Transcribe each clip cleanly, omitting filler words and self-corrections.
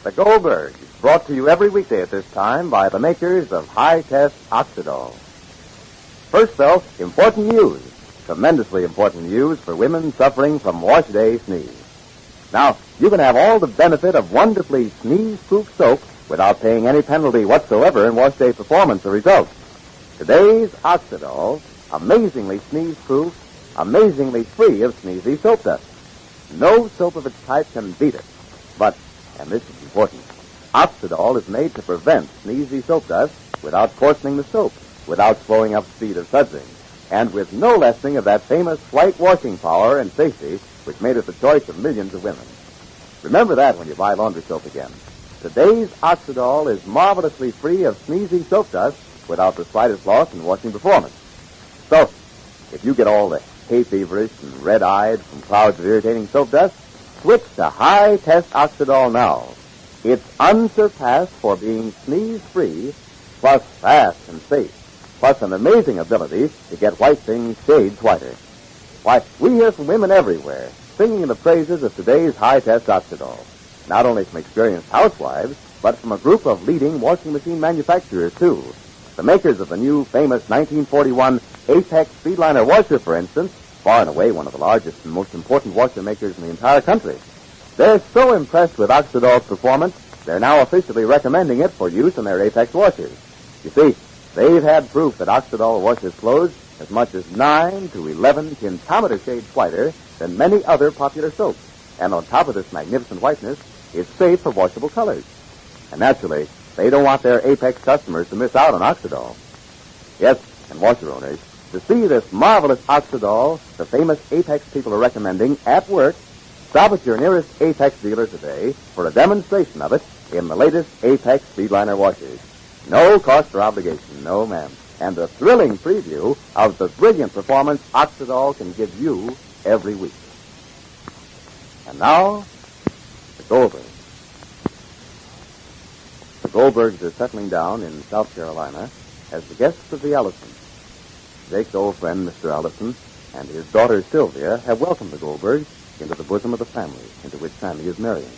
The Goldbergs, brought to you every weekday at this time by the makers of high-test Oxidol. First, though, important news. Tremendously important news for women suffering from wash-day sneeze. Now, you can have all the benefit of wonderfully sneeze-proof soap without paying any penalty whatsoever in wash-day performance or results. Today's Oxidol, amazingly sneeze-proof, amazingly free of sneezy soap dust. No soap of its type can beat it. But, and this is important, Oxidol is made to prevent sneezy soap dust without coarsening the soap, without slowing up the speed of sudsing, and with no lessening of that famous slight washing power and safety which made it the choice of millions of women. Remember that when you buy laundry soap again. Today's Oxidol is marvelously free of sneezy soap dust without the slightest loss in washing performance. So, if you get all the hay feverish and red-eyed from clouds of irritating soap dust, switch to high-test Oxidol now. It's unsurpassed for being sneeze-free, plus fast and safe, plus an amazing ability to get white things shades whiter. Why, we hear from women everywhere singing the praises of today's high-test Oxidol, not only from experienced housewives, but from a group of leading washing machine manufacturers, too. The makers of the new famous 1941 Apex Speedliner washer, for instance, far and away one of the largest and most important washer makers in the entire country. They're so impressed with Oxidol's performance, they're now officially recommending it for use in their Apex washers. You see, they've had proof that Oxidol washes clothes as much as 9 to 11 tintometer shades whiter than many other popular soaps. And on top of this magnificent whiteness, it's safe for washable colors. And naturally, they don't want their Apex customers to miss out on Oxidol. Yes, and washer owners, to see this marvelous Oxidol the famous Apex people are recommending at work, stop at your nearest Apex dealer today for a demonstration of it in the latest Apex Speedliner washers. No cost or obligation, no ma'am. And a thrilling preview of the brilliant performance Oxidol can give you every week. And now, the Goldbergs. The Goldbergs are settling down in South Carolina as the guests of the Allisons. Jake's old friend, Mr. Allison, and his daughter, Sylvia, have welcomed the Goldbergs into the bosom of the family into which Sammy is marrying.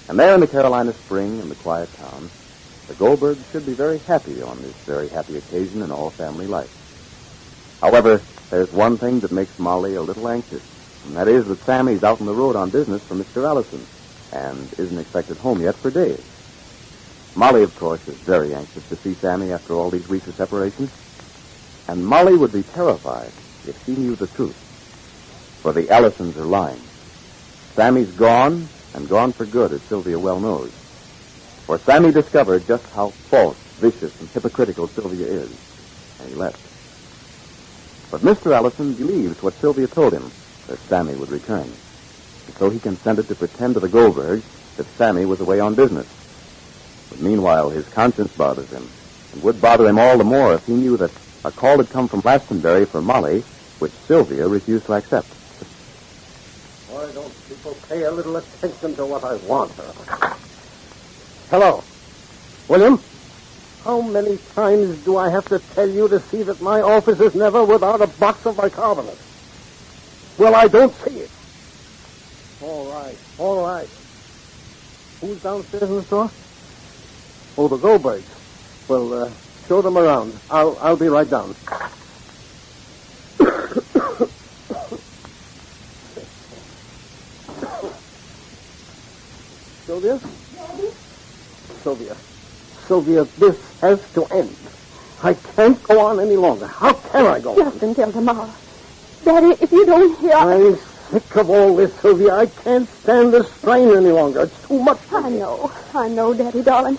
And there in the Carolina spring, in the quiet town, the Goldbergs should be very happy on this very happy occasion in all family life. However, there's one thing that makes Molly a little anxious, and that is that Sammy's out on the road on business for Mr. Allison and isn't expected home yet for days. Molly, of course, is very anxious to see Sammy after all these weeks of separation. And Molly would be terrified if she knew the truth. For the Allisons are lying. Sammy's gone, and gone for good, as Sylvia well knows. For Sammy discovered just how false, vicious, and hypocritical Sylvia is, and he left. But Mr. Allison believes what Sylvia told him, that Sammy would return. And so he consented to pretend to the Goldbergs that Sammy was away on business. But meanwhile, his conscience bothers him, and would bother him all the more if he knew that a call had come from Glastonbury for Molly, which Sylvia refused to accept. Why don't people pay a little attention to what I want? Hello. William? How many times do I have to tell you to see that my office is never without a box of bicarbonate? Well, I don't see it. All right. Who's downstairs in the store? Oh, the Goldbergs. Well, show them around. I'll be right down. Sylvia? Sylvia, this has to end. I can't go on any longer. How can I go on? Just until tomorrow. Daddy, if you don't hear... I'm sick of all this, Sylvia. I can't stand the strain any longer. It's too much for me. I know, Daddy, darling.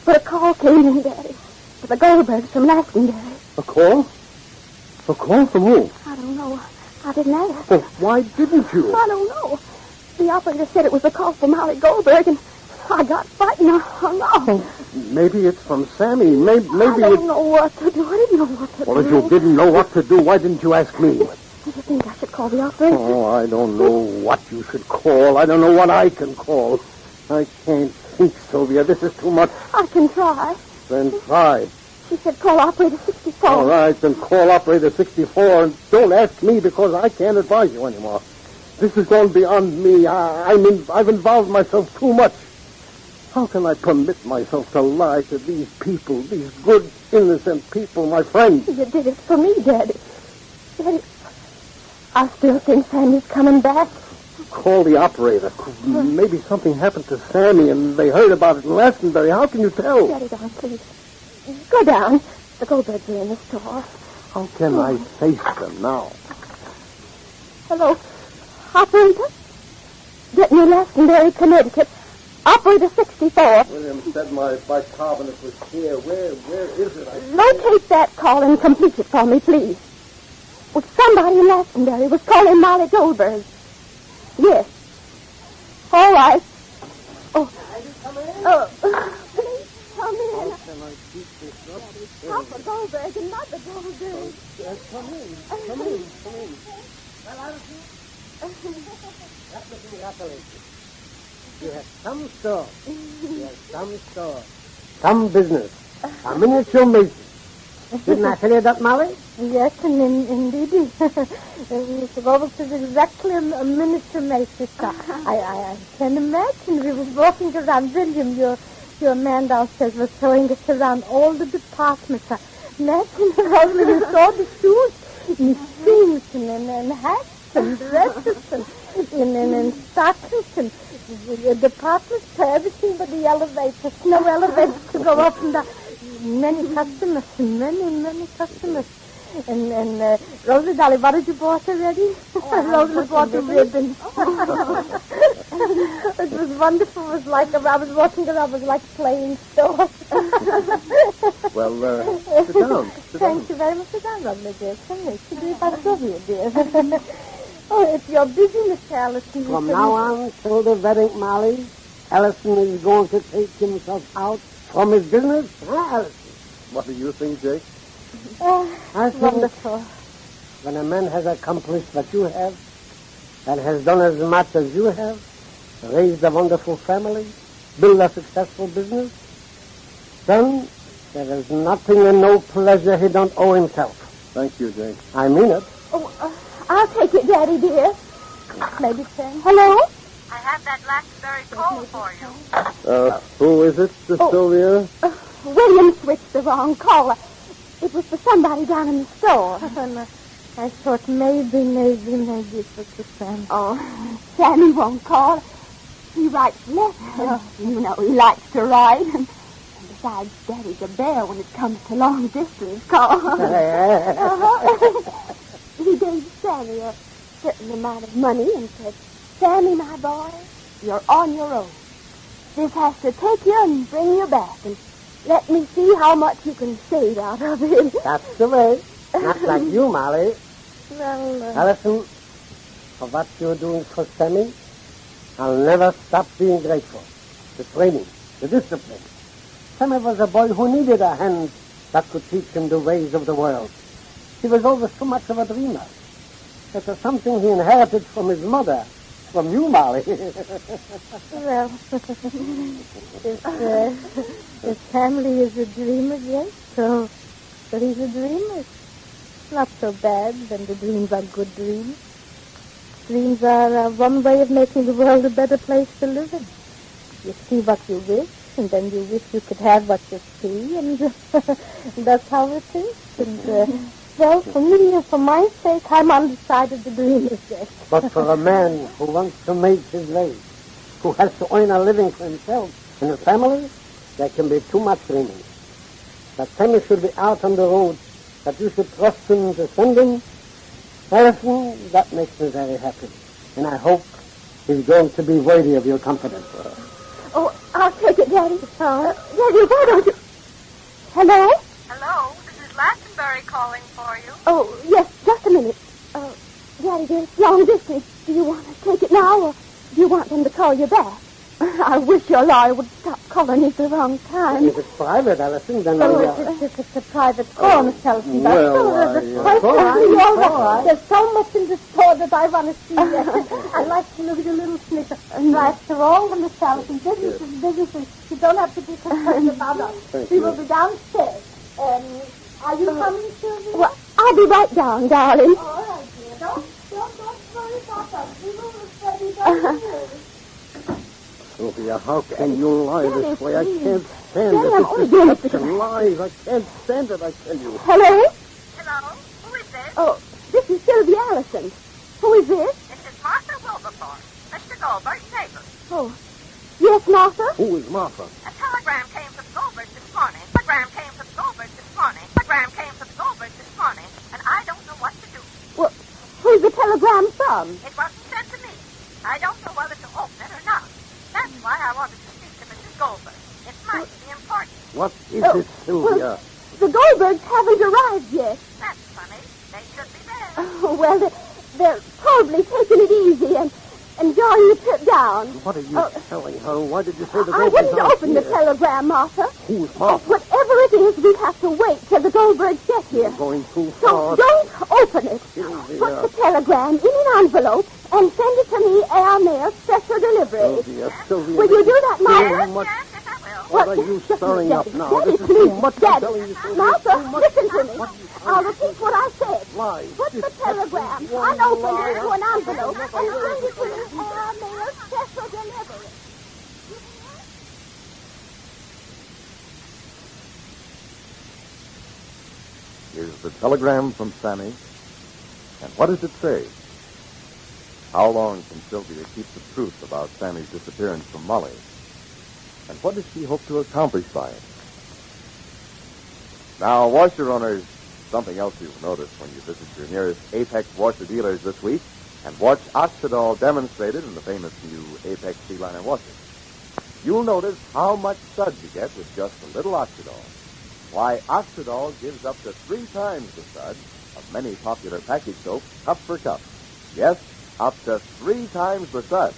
But a call came in, Daddy. For the Goldbergs from Glastonbury. A call? A call from who? I don't know. I didn't ask. Oh, why didn't you? I don't know. The operator said it was a call from Molly Goldberg, and I got frightened. I hung up. Oh, maybe it's from Sammy. Maybe I don't know what to do. I didn't know what to do. Well, if you didn't know what to do, why didn't you ask me? Do you think I should call the operator? Oh, I don't know what you should call. I don't know what I can call. I can't think, Sylvia. This is too much. I can try. Then try. She said call operator 64. All right, then call operator 64, and don't ask me because I can't advise you anymore. This is going beyond me. I've involved myself too much. How can I permit myself to lie to these people, these good, innocent people, my friends? You did it for me, Daddy. Daddy, I still think Sammy's coming back. Call the operator. Maybe something happened to Sammy and they heard about it in Glastonbury. How can you tell? Daddy, darling, please. Go down. The Goldbergs are in the store. How can I face them now? Hello, operator? Get New Glastonbury, Connecticut. Operator 64. William said my bicarbonate was here. Where is it? Locate that call and complete it for me, please. Well, somebody in Glastonbury was calling Molly Goldberg. Yes. All right. Oh. Please come in. How can I keep this up? Papa Goldberg and Mother Goldberg. Come in. Well, Alison, that's the congratulations. You have some store. Some business. A miniature mason. Didn't I tell you that, Molly? Yes, and indeed. Mr. Goldberg is exactly a miniature mason. I can imagine. We were walking around. William, your man downstairs was showing us around all the departments. Imagine how you saw the shoes and shoes and hats and dresses and stockings and the departments for everything but the elevators. No elevators to go up and down. Many customers. And Rosie, Dolly, what did you bought already? Rosie bought the ribbon. It was wonderful. It was like, I was walking around, it was like playing store. Well, sit down. Thank you very much. Sit down, lovely dear. Come here. Sit down by Sylvia, dear. Oh, if you're busy, Mr. Allison. From now on till the wedding, Molly, Allison is going to take himself out from his business. Huh, Allison? What do you think, Jake? I think Wonderful. when a man has accomplished what you have, and has done as much as you have, raised a wonderful family, built a successful business, then there is nothing and no pleasure he don't owe himself. Thank you, Jake. I mean it. Oh, I'll take it, Daddy, dear. Maybe Sam. Hello? I have that Blackberry coal for you. Who is it, Sylvia? William switched the wrong caller. It was for somebody down in the store. I thought maybe it was for Sam. Oh, Sammy won't call. He writes letters. You know, he likes to write. And besides, Daddy's a bear when it comes to long-distance calls. He gave Sammy a certain amount of money and said, Sammy, my boy, you're on your own. This has to take you and bring you back. And let me see how much you can save out of it. That's the way. Not like you, Molly. Well, Allison, for what you're doing for Sammy, I'll never stop being grateful. The training, the discipline. Sammy was a boy who needed a hand that could teach him the ways of the world. He was always so much of a dreamer. It was something he inherited from his mother, from you, Molly. well, his family is a dreamer, yes, so he's a dreamer. Not so bad when the dreams are good dreams. Dreams are one way of making the world a better place to live in. You see what you wish, and then you wish you could have what you see, and that's how it is. And, well, for me and for my sake, I'm on the side of the dreamer's deck. But for a man who wants to make his way, who has to earn a living for himself and his family, there can be too much dreaming. That Sammy should be out on the road, that you should trust him to send him, Allison, that makes me very happy. And I hope he's going to be worthy of your confidence. Oh, I'll take it, Daddy. Daddy, why don't you... Hello? Hello, this is Glastonbury calling for you. Oh, yes, just a minute. Daddy, there's long distance. Do you want to take it now, or do you want them to call you back? I wish your lawyer would stop calling at the wrong time. If it's private, Allison, then If it's a private call, Miss Ellison. Well, There's so much in the store that I want to see. I'd like to look at a little snippet. And after all, Miss Ellison, business is business. You don't have to be concerned about us. We will be downstairs. Are you coming, Sylvia? Well, I'll be right down, darling. All right, dear. Don't worry about us. We will be ready downstairs. Sylvia, how can you lie Daddy, this way? I please. can't stand Daddy, it. I'm This only doing it deception, because- lies. I can't stand it, I tell you. Hello? Hello? Who is this? Oh, this is Sylvia Allison. Who is this? This is Martha Wilberforce, Mr. Goldberg's neighbor. Oh, yes, Martha? Who is Martha? A telegram came from Goldberg this morning. Telegram came from Goldberg this morning. Telegram came from Goldberg this morning, and I don't know what to do. Well, who's the telegram from? It wasn't sent to me. I don't know whether to open it or not. That's why I wanted to speak to Mrs. Goldberg. It might be important. What is Oh, it, Sylvia? well, the Goldbergs haven't arrived yet. That's funny. They should be there. Oh, well, they're probably taking it easy and enjoying the trip down. What are you telling her? Why did you say the I Goldbergs wouldn't aren't open the here? telegram, Martha. Who's Martha? Whatever it is, we have to wait till the Goldbergs get here. You're going too So far. don't open it. Sylvia. Put the telegram in an envelope and send it to me air mail, special delivery. Sylvia. Will you do that, Martha? Too much. Yes, yes, I will. What are you stirring up now? Daddy, This is please, too much. I'm Daddy. telling you, Sylvia. Martha, Too much. listen to me. What are you I'll repeat what I said. Lies. Put the Deception, telegram one unopened lie into an after envelope and another. send it to me air mail, special delivery. Is the telegram from Sammy? And what does it say? How long can Sylvia keep the truth about Sammy's disappearance from Molly? And what does she hope to accomplish by it? Now, washer owners, something else you'll notice when you visit your nearest Apex washer dealers this week and watch Oxidol demonstrated in the famous new Apex C-liner washer. You'll notice how much suds you get with just a little Oxidol. Why, Oxidol gives up to 3 times the suds of many popular package soaps, cup for cup. Yes, up to 3 times the suds,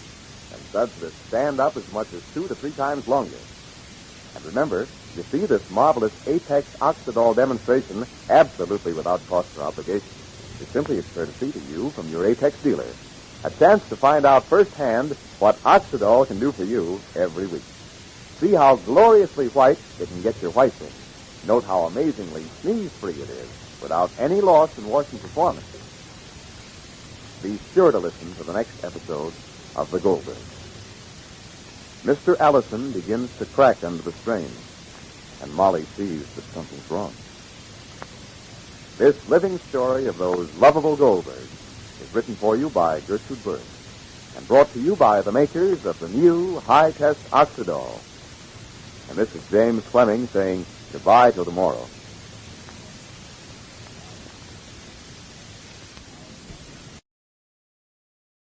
and suds that stand up as much as 2 to 3 times longer. And remember, you see this marvelous Apex Oxidol demonstration absolutely without cost or obligation. It's simply a courtesy to you from your Apex dealer. A chance to find out firsthand what Oxidol can do for you every week. See how gloriously white it can get your whites in. Note how amazingly sneeze-free it is without any loss in washing performance. Be sure to listen to the next episode of The Goldbergs. Mr. Allison begins to crack under the strain, and Molly sees that something's wrong. This living story of those lovable Goldbergs is written for you by Gertrude Berg and brought to you by the makers of the new high-test Oxidol. And this is James Fleming saying goodbye till tomorrow.